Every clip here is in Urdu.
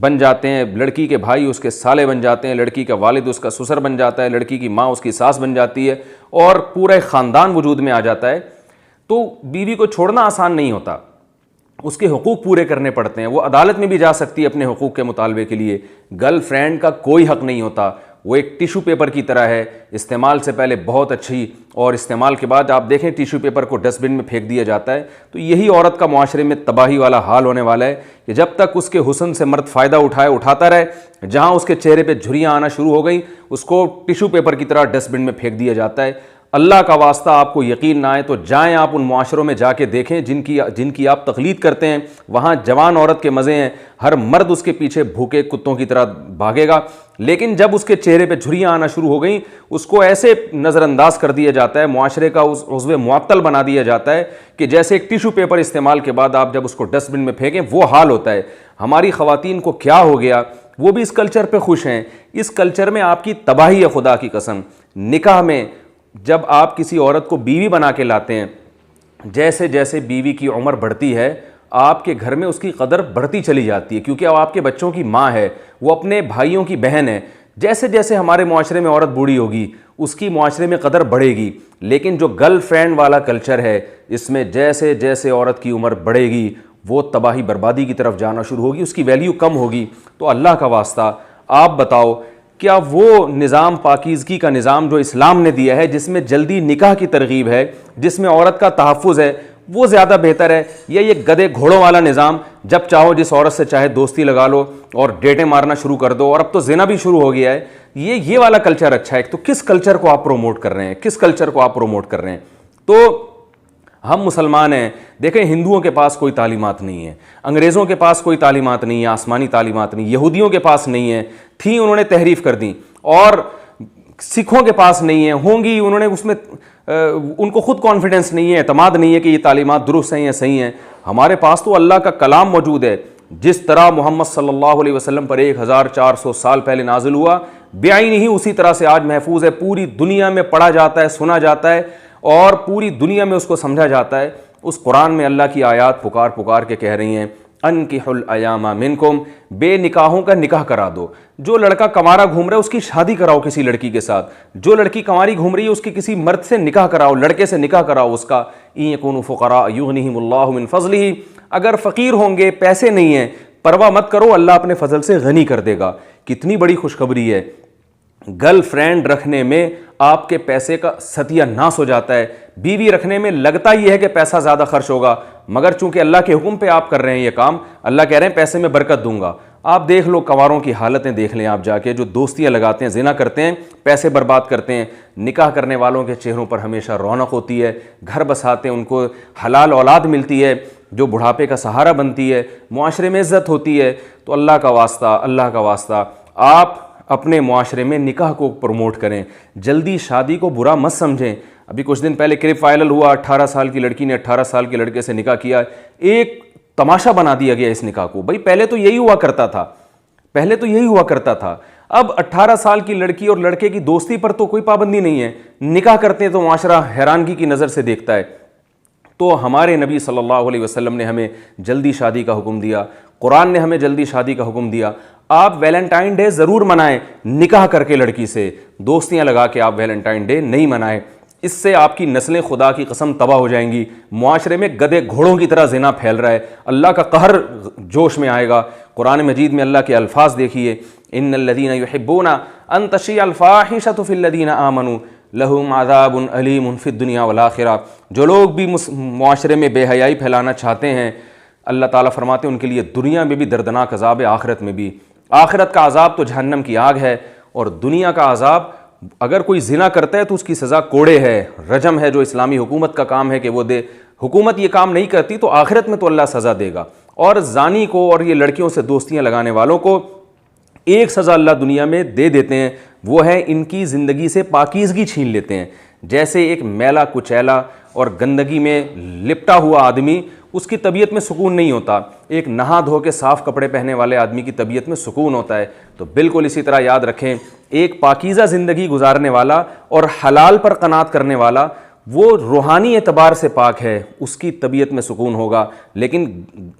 بن جاتے ہیں، لڑکی کے بھائی اس کے سالے بن جاتے ہیں، لڑکی کا والد اس کا سسر بن جاتا ہے، لڑکی کی ماں اس کی ساس بن جاتی ہے، اور پورا ایک خاندان وجود میں آ جاتا ہے، تو بیوی کو چھوڑنا آسان نہیں ہوتا، اس کے حقوق پورے کرنے پڑتے ہیں۔ وہ عدالت میں بھی جا سکتی ہے اپنے حقوق کے مطالبے کے لیے۔ گرل فرینڈ کا کوئی حق نہیں ہوتا، وہ ایک ٹیشو پیپر کی طرح ہے، استعمال سے پہلے بہت اچھی، اور استعمال کے بعد آپ دیکھیں ٹیشو پیپر کو ڈسٹ بن میں پھینک دیا جاتا ہے۔ تو یہی عورت کا معاشرے میں تباہی والا حال ہونے والا ہے کہ جب تک اس کے حسن سے مرد فائدہ اٹھاتا رہے، جہاں اس کے چہرے پہ جھریاں آنا شروع ہو گئی، اس کو ٹیشو پیپر کی طرح ڈسٹ بن میں پھینک دیا جاتا ہے۔ اللہ کا واسطہ آپ کو یقین نہ آئے تو جائیں آپ ان معاشروں میں جا کے دیکھیں جن کی آپ تقلید کرتے ہیں، وہاں جوان عورت کے مزے ہیں، ہر مرد اس کے پیچھے بھوکے کتوں کی طرح بھاگے گا، لیکن جب اس کے چہرے پہ جھریاں آنا شروع ہو گئیں، اس کو ایسے نظر انداز کر دیا جاتا ہے، معاشرے کا عضو معطل بنا دیا جاتا ہے کہ جیسے ایک ٹیشو پیپر استعمال کے بعد آپ جب اس کو ڈسٹ بن میں پھینکیں وہ حال ہوتا ہے۔ ہماری خواتین کو کیا ہو گیا، وہ بھی اس کلچر پہ خوش ہیں۔ اس کلچر میں آپ کی تباہی ہے، خدا کی قسم۔ نکاح میں جب آپ کسی عورت کو بیوی بنا کے لاتے ہیں، جیسے جیسے بیوی کی عمر بڑھتی ہے آپ کے گھر میں اس کی قدر بڑھتی چلی جاتی ہے، کیونکہ اب آپ کے بچوں کی ماں ہے، وہ اپنے بھائیوں کی بہن ہے۔ جیسے جیسے ہمارے معاشرے میں عورت بوڑھی ہوگی اس کی معاشرے میں قدر بڑھے گی، لیکن جو گرل فرینڈ والا کلچر ہے اس میں جیسے جیسے عورت کی عمر بڑھے گی وہ تباہی بربادی کی طرف جانا شروع ہوگی، اس کی ویلیو کم ہوگی۔ تو اللہ کا واسطہ آپ بتاؤ، کیا وہ نظام پاکیزگی کا نظام جو اسلام نے دیا ہے، جس میں جلدی نکاح کی ترغیب ہے، جس میں عورت کا تحفظ ہے، وہ زیادہ بہتر ہے، یا یہ گدھے گھوڑوں والا نظام جب چاہو جس عورت سے چاہے دوستی لگا لو اور ڈیٹیں مارنا شروع کر دو، اور اب تو زنا بھی شروع ہو گیا ہے؟ یہ والا کلچر اچھا ہے؟ تو کس کلچر کو آپ پروموٹ کر رہے ہیں؟ کس کلچر کو آپ پروموٹ کر رہے ہیں؟ تو ہم مسلمان ہیں، دیکھیں ہندوؤں کے پاس کوئی تعلیمات نہیں ہے، انگریزوں کے پاس کوئی تعلیمات نہیں ہے، آسمانی تعلیمات نہیں، یہودیوں کے پاس نہیں ہے، تھیں انہوں نے تحریف کر دیں، اور سکھوں کے پاس نہیں ہے، ہوں گی انہوں نے اس میں ان کو خود کانفیڈنس نہیں ہے، اعتماد نہیں ہے کہ یہ تعلیمات درست ہیں یا صحیح ہیں۔ ہمارے پاس تو اللہ کا کلام موجود ہے، جس طرح محمد صلی اللہ علیہ وسلم پر 1400 سال پہلے نازل ہوا، بعین ہی اسی طرح سے آج محفوظ ہے، پوری دنیا میں پڑھا جاتا ہے، سنا جاتا ہے، اور پوری دنیا میں اس کو سمجھا جاتا ہے۔ اس قرآن میں اللہ کی آیات پکار کے کہہ رہی ہیں، انکحوا الایام منکم، بے نکاحوں کا نکاح کرا دو۔ جو لڑکا کنوارا گھوم رہا ہے اس کی شادی کراؤ کسی لڑکی کے ساتھ، جو لڑکی کنواری گھوم رہی ہے اس کی کسی مرد سے نکاح کراؤ، لڑکے سے نکاح کراؤ اس کا۔ ان یکونوا فقراء یغنیہم اللہ من فضلہ، اگر فقیر ہوں گے، پیسے نہیں ہیں، پرواہ مت کرو، اللہ اپنے فضل سے غنی کر دے گا۔ کتنی بڑی خوشخبری ہے! گرل فرینڈ رکھنے میں آپ کے پیسے کا ستیہ ناس ہو جاتا ہے، بیوی رکھنے میں لگتا یہ ہے کہ پیسہ زیادہ خرچ ہوگا، مگر چونکہ اللہ کے حکم پہ آپ کر رہے ہیں یہ کام، اللہ کہہ رہے ہیں پیسے میں برکت دوں گا۔ آپ دیکھ لو کنواروں کی حالتیں دیکھ لیں آپ جا کے، جو دوستیاں لگاتے ہیں، زنا کرتے ہیں، پیسے برباد کرتے ہیں۔ نکاح کرنے والوں کے چہروں پر ہمیشہ رونق ہوتی ہے، گھر بساتے ہیں، ان کو حلال اولاد ملتی ہے جو بڑھاپے کا سہارا بنتی ہے، معاشرے میں عزت ہوتی ہے۔ تو اللہ کا واسطہ آپ اپنے معاشرے میں نکاح کو پروموٹ کریں، جلدی شادی کو برا مت سمجھیں۔ ابھی کچھ دن پہلے کلپ وائرل ہوا، 18 سال کی لڑکی نے 18 سال کے لڑکے سے نکاح کیا، ایک تماشا بنا دیا گیا اس نکاح کو۔ بھائی پہلے تو یہی ہوا کرتا تھا، اب 18 سال کی لڑکی اور لڑکے کی دوستی پر تو کوئی پابندی نہیں ہے، نکاح کرتے ہیں تو معاشرہ حیرانگی کی نظر سے دیکھتا ہے۔ تو ہمارے نبی صلی اللہ علیہ وسلم نے ہمیں جلدی شادی کا حکم دیا، قرآن نے ہمیں جلدی شادی کا حکم دیا۔ آپ ویلنٹائن ڈے ضرور منائیں، نکاح کر کے لڑکی سے، دوستیاں لگا کے آپ ویلنٹائن ڈے نہیں منائیں، اس سے آپ کی نسلیں خدا کی قسم تباہ ہو جائیں گی۔ معاشرے میں گدھے گھوڑوں کی طرح زنا پھیل رہا ہے، اللہ کا قہر جوش میں آئے گا۔ قرآن مجید میں اللہ کے الفاظ دیکھیے، ان الذین یحبون ان تشیع الفاحشۃ فی الذین آمنوا لہم عذاب علیم فی الدنیا والآخرہ۔ جو لوگ بھی معاشرے میں بے حیائی پھیلانا چاہتے ہیں، اللہ تعالیٰ فرماتے ہیں ان کے لیے دنیا میں بھی دردناک عذاب ہے، آخرت میں بھی۔ آخرت کا عذاب تو جہنم کی آگ ہے، اور دنیا کا عذاب اگر کوئی زنا کرتا ہے تو اس کی سزا کوڑے ہے، رجم ہے، جو اسلامی حکومت کا کام ہے کہ وہ دے۔ حکومت یہ کام نہیں کرتی تو آخرت میں تو اللہ سزا دے گا۔ اور زانی کو اور یہ لڑکیوں سے دوستیاں لگانے والوں کو ایک سزا اللہ دنیا میں دے دیتے ہیں، وہ ہے ان کی زندگی سے پاکیزگی چھین لیتے ہیں۔ جیسے ایک میلا کچیلا اور گندگی میں لپٹا ہوا آدمی، اس کی طبیعت میں سکون نہیں ہوتا، ایک نہا دھو کے صاف کپڑے پہنے والے آدمی کی طبیعت میں سکون ہوتا ہے۔ تو بالکل اسی طرح یاد رکھیں، ایک پاکیزہ زندگی گزارنے والا اور حلال پر قناعت کرنے والا وہ روحانی اعتبار سے پاک ہے، اس کی طبیعت میں سکون ہوگا، لیکن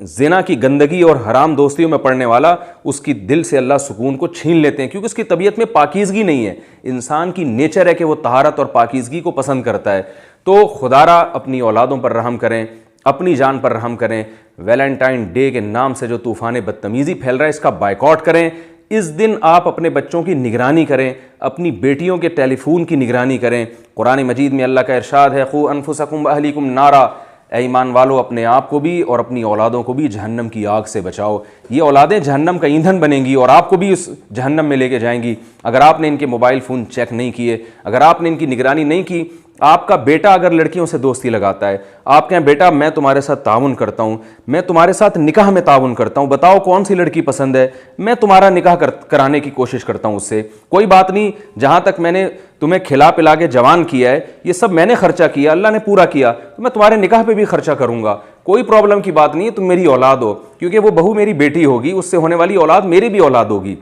زنا کی گندگی اور حرام دوستیوں میں پڑنے والا، اس کی دل سے اللہ سکون کو چھین لیتے ہیں، کیونکہ اس کی طبیعت میں پاکیزگی نہیں ہے۔ انسان کی نیچر ہے کہ وہ طہارت اور پاکیزگی کو پسند کرتا ہے۔ تو خدارا اپنی اولادوں پر رحم کریں، اپنی جان پر رحم کریں۔ ویلنٹائن ڈے کے نام سے جو طوفان بدتمیزی پھیل رہا ہے، اس کا بائیکاٹ کریں۔ اس دن آپ اپنے بچوں کی نگرانی کریں، اپنی بیٹیوں کے ٹیلی فون کی نگرانی کریں۔ قرآن مجید میں اللہ کا ارشاد ہے، قُوا أَنفُسَكُمْ وَأَهْلِيكُمْ نَارًا، اے ایمان والو اپنے آپ کو بھی اور اپنی اولادوں کو بھی جہنم کی آگ سے بچاؤ۔ یہ اولادیں جہنم کا ایندھن بنیں گی اور آپ کو بھی اس جہنم میں لے کے جائیں گی اگر آپ نے ان کے موبائل فون چیک نہیں کیے، اگر آپ نے ان کی نگرانی نہیں کی۔ آپ کا بیٹا اگر لڑکیوں سے دوستی لگاتا ہے، آپ کہیں بیٹا میں تمہارے ساتھ تعاون کرتا ہوں، میں تمہارے ساتھ نکاح میں تعاون کرتا ہوں، بتاؤ کون سی لڑکی پسند ہے، میں تمہارا نکاح کرانے کی کوشش کرتا ہوں اس سے، کوئی بات نہیں، جہاں تک میں نے تمہیں کھلا پلا کے جوان کیا ہے، یہ سب میں نے خرچہ کیا، اللہ نے پورا کیا، تو میں تمہارے نکاح پہ بھی خرچہ کروں گا، کوئی پرابلم کی بات نہیں ہے، تم میری اولاد ہو، کیونکہ وہ بہو میری بیٹی ہوگی، اس سے ہونے والی اولاد میری بھی اولاد ہوگی۔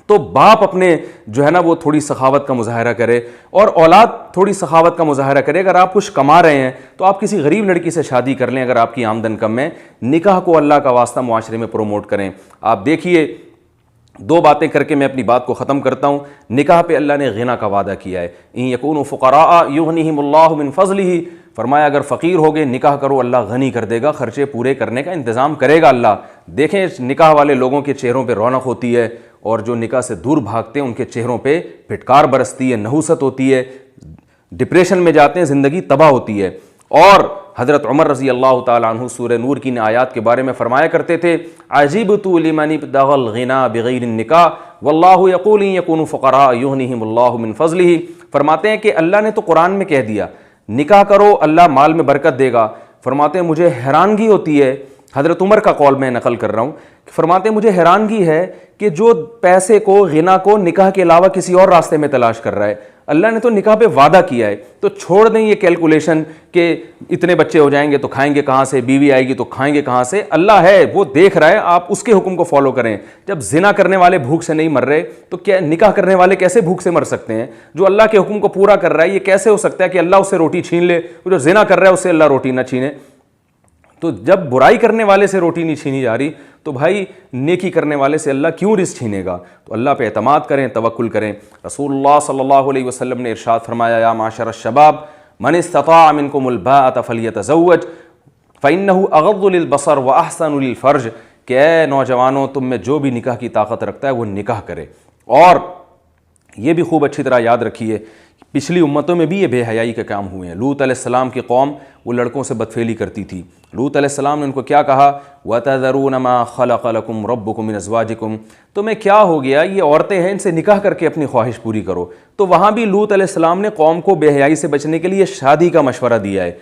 تو باپ اپنے جو ہے نا وہ تھوڑی سخاوت کا مظاہرہ کرے اور اولاد تھوڑی سخاوت کا مظاہرہ کرے۔ اگر آپ کچھ کما رہے ہیں تو آپ کسی غریب لڑکی سے شادی کر لیں، اگر آپ کی آمدن کم ہے، نکاح کو اللہ کا واسطہ معاشرے میں پروموٹ کریں۔ آپ دیکھیے، دو باتیں کر کے میں اپنی بات کو ختم کرتا ہوں۔ نکاح پہ اللہ نے غنا کا وعدہ کیا ہے، ان یکونوا فقراء یغنیہم اللہ من فضلہ، فرمایا اگر فقیر ہوگے نکاح کرو، اللہ غنی کر دے گا، خرچے پورے کرنے کا انتظام کرے گا اللہ۔ دیکھیں نکاح والے لوگوں کے چہروں پہ رونق ہوتی ہے، اور جو نکاح سے دور بھاگتے ہیں ان کے چہروں پہ پھٹکار برستی ہے، نحوست ہوتی ہے، ڈپریشن میں جاتے ہیں، زندگی تباہ ہوتی ہے۔ اور حضرت عمر رضی اللہ تعالیٰ عنہ سورہ نور کی آیات کے بارے میں فرمایا کرتے تھے، عجبت لمن ابتغى الغنى بغیر النکاح واللہ یقول ان یکونوا فقراء یغنیہم اللہ من فضلہ۔ فرماتے ہیں کہ اللہ نے تو قرآن میں کہہ دیا نکاح کرو اللہ مال میں برکت دے گا۔ فرماتے ہیں مجھے حیرانگی ہوتی ہے، حضرت عمر کا قول میں نقل کر رہا ہوں، فرماتے ہیں مجھے حیرانگی ہے کہ جو پیسے کو، غنا کو نکاح کے علاوہ کسی اور راستے میں تلاش کر رہا ہے، اللہ نے تو نکاح پہ وعدہ کیا ہے، تو چھوڑ دیں یہ کیلکولیشن کہ اتنے بچے ہو جائیں گے تو کھائیں گے کہاں سے، بیوی آئے گی تو کھائیں گے کہاں سے۔ اللہ ہے، وہ دیکھ رہا ہے، آپ اس کے حکم کو فالو کریں۔ جب زنا کرنے والے بھوک سے نہیں مر رہے تو کیا نکاح کرنے والے کیسے بھوک سے مر سکتے ہیں؟ جو اللہ کے حکم کو پورا کر رہا ہے، یہ کیسے ہو سکتا ہے کہ اللہ اس سے روٹی چھین لے؟ جو زنا کر رہا ہے اس سے اللہ روٹی نہ چھینے۔ تو جب برائی کرنے والے سے روٹی نہیں چھینی جا رہی تو بھائی نیکی کرنے والے سے اللہ کیوں رزق چھینے گا؟ تو اللہ پہ اعتماد کریں، توکل کریں۔ رسول اللہ صلی اللہ علیہ وسلم نے ارشاد فرمایا، یا معاشر الشباب من استطاع منکم الباءۃ فلیتزوج فإنہ اغض للبصر واحسن للفرج، کہ اے نوجوانوں تم میں جو بھی نکاح کی طاقت رکھتا ہے وہ نکاح کرے۔ اور یہ بھی خوب اچھی طرح یاد رکھیے، پچھلی امتوں میں بھی یہ بے حیائی کے کام ہوئے ہیں۔ لوط علیہ السلام کی قوم وہ لڑکوں سے بدفعلی کرتی تھی۔ لوط علیہ السلام نے ان کو کیا کہا، وَتَذَرُونَ مَا خَلَقَ لَكُمْ رَبُّكُمْ مِنْ أَزْوَاجِكُمْ، تمہیں کیا ہو گیا، یہ عورتیں ہیں، ان سے نکاح کر کے اپنی خواہش پوری کرو۔ تو وہاں بھی لوط علیہ السلام نے قوم کو بے حیائی سے بچنے کے لیے شادی کا مشورہ دیا ہے۔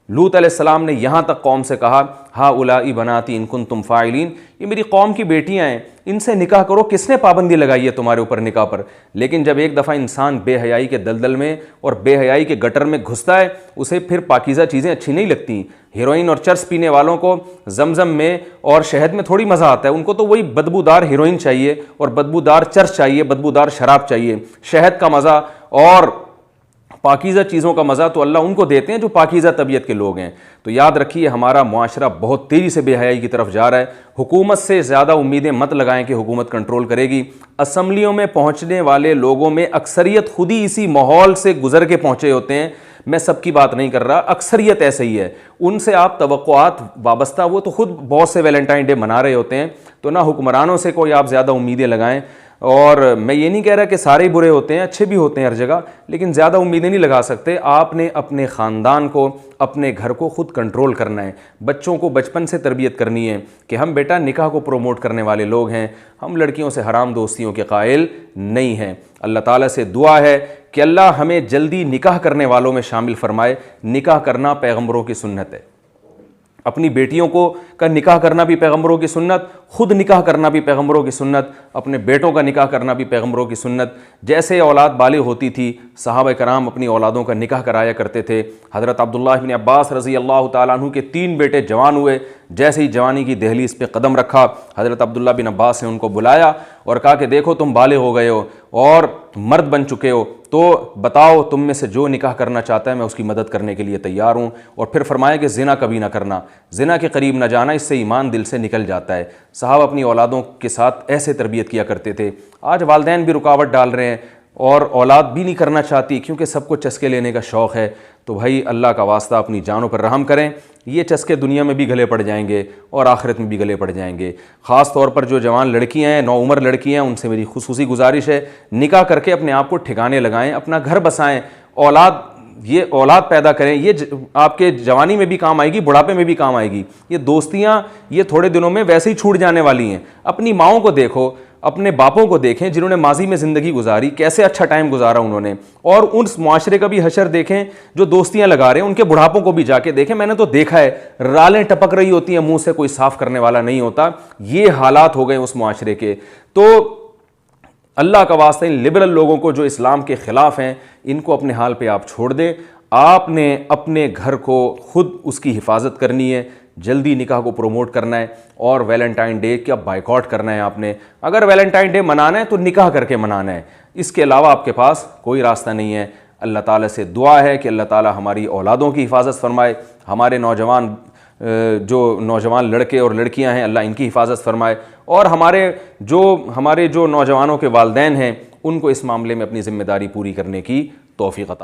لوط علیہ السلام نے یہاں تک قوم سے کہا، ہؤلاء بناتی ان کنتم فاعلین، یہ میری قوم کی بیٹیاں ہیں، ان سے نکاح کرو، کس نے پابندی لگائی ہے تمہارے اوپر نکاح پر؟ لیکن جب ایک دفعہ انسان بے حیائی کے دلدل میں اور بے حیائی کے گٹر میں گھستا ہے، اسے پھر پاکیزہ چیزیں اچھی نہیں لگتی۔ ہیروئن اور چرس پینے والوں کو زمزم میں اور شہد میں تھوڑی مزہ آتا ہے، ان کو تو وہی بدبودار ہیروئن چاہیے اور بدبودار چرس چاہیے، بدبودار شراب چاہیے۔ شہد کا مزہ اور پاکیزہ چیزوں کا مزہ تو اللہ ان کو دیتے ہیں جو پاکیزہ طبیعت کے لوگ ہیں۔ تو یاد رکھیے ہمارا معاشرہ بہت تیزی سے بے حیائی کی طرف جا رہا ہے۔ حکومت سے زیادہ امیدیں مت لگائیں کہ حکومت کنٹرول کرے گی۔ اسمبلیوں میں پہنچنے والے لوگوں میں اکثریت خود ہی اسی ماحول سے گزر کے پہنچے ہوتے ہیں۔ میں سب کی بات نہیں کر رہا، اکثریت ایسے ہی ہے۔ ان سے آپ توقعات وابستہ، وہ تو خود بہت سے ویلنٹائن ڈے منا رہے ہوتے ہیں، تو نہ حکمرانوں سے کوئی آپ زیادہ امیدیں لگائیں۔ اور میں یہ نہیں کہہ رہا کہ سارے برے ہوتے ہیں، اچھے بھی ہوتے ہیں ہر جگہ، لیکن زیادہ امیدیں نہیں لگا سکتے۔ آپ نے اپنے خاندان کو، اپنے گھر کو خود کنٹرول کرنا ہے۔ بچوں کو بچپن سے تربیت کرنی ہے کہ ہم بیٹا نکاح کو پروموٹ کرنے والے لوگ ہیں، ہم لڑکیوں سے حرام دوستیوں کے قائل نہیں ہیں۔ اللہ تعالیٰ سے دعا ہے کہ اللہ ہمیں جلدی نکاح کرنے والوں میں شامل فرمائے۔ نکاح کرنا پیغمبروں کی سنت ہے، اپنی بیٹیوں کا نکاح کرنا بھی پیغمبروں کی سنت، خود نکاح کرنا بھی پیغمبروں کی سنت، اپنے بیٹوں کا نکاح کرنا بھی پیغمبروں کی سنت۔ جیسے اولاد بالغ ہوتی تھی، صحابہ کرام اپنی اولادوں کا نکاح کرایا کرتے تھے۔ حضرت عبداللہ بن عباس رضی اللہ تعالیٰ عنہ کے 3 بیٹے جوان ہوئے، جیسے ہی جوانی کی دہلیز پہ قدم رکھا، حضرت عبداللہ بن عباس نے ان کو بلایا اور کہا کہ دیکھو تم بالغ ہو گئے ہو، اور مرد بن چکے ہو تو بتاؤ تم میں سے جو نکاح کرنا چاہتا ہے میں اس کی مدد کرنے کے لیے تیار ہوں۔ اور پھر فرمایا کہ زنا کبھی نہ کرنا، زنا کے قریب نہ جانا، اس سے ایمان دل سے نکل جاتا ہے۔ صحابہ اپنی اولادوں کے ساتھ ایسے تربیت کیا کرتے تھے۔ آج والدین بھی رکاوٹ ڈال رہے ہیں اور اولاد بھی نہیں کرنا چاہتی کیونکہ سب کو چسکے لینے کا شوق ہے۔ تو بھائی اللہ کا واسطہ اپنی جانوں پر رحم کریں، یہ چسکے دنیا میں بھی گلے پڑ جائیں گے اور آخرت میں بھی گلے پڑ جائیں گے۔ خاص طور پر جو جوان لڑکیاں ہیں، نوعمر لڑکیاں ہیں، ان سے میری خصوصی گزارش ہے نکاح کر کے اپنے آپ کو ٹھکانے لگائیں، اپنا گھر بسائیں، اولاد پیدا کریں۔ یہ آپ کے جوانی میں بھی کام آئے گی، بڑھاپے میں بھی کام آئے گی۔ یہ دوستیاں یہ تھوڑے دنوں میں ویسے ہی چھوٹ جانے والی ہیں۔ اپنی ماؤں کو دیکھو، اپنے باپوں کو دیکھیں جنہوں نے ماضی میں زندگی گزاری، کیسے اچھا ٹائم گزارا انہوں نے، اور اس معاشرے کا بھی حشر دیکھیں جو دوستیاں لگا رہے ہیں، ان کے بڑھاپوں کو بھی جا کے دیکھیں۔ میں نے تو دیکھا ہے رالیں ٹپک رہی ہوتی ہیں، منہ سے کوئی صاف کرنے والا نہیں ہوتا۔ یہ حالات ہو گئے اس معاشرے کے۔ تو اللہ کا واسطہ ان لبرل لوگوں کو جو اسلام کے خلاف ہیں ان کو اپنے حال پہ آپ چھوڑ دیں۔ آپ نے اپنے گھر کو خود اس کی حفاظت کرنی ہے، جلدی نکاح کو پروموٹ کرنا ہے اور ویلنٹائن ڈے کا بائیکاٹ کرنا ہے۔ آپ نے اگر ویلنٹائن ڈے منانا ہے تو نکاح کر کے منانا ہے، اس کے علاوہ آپ کے پاس کوئی راستہ نہیں ہے۔ اللہ تعالیٰ سے دعا ہے کہ اللہ تعالیٰ ہماری اولادوں کی حفاظت فرمائے، ہمارے نوجوان لڑکے اور لڑکیاں ہیں اللہ ان کی حفاظت فرمائے، اور ہمارے جو نوجوانوں کے والدین ہیں ان کو اس معاملے میں اپنی ذمہ داری پوری کرنے کی توفیق عطا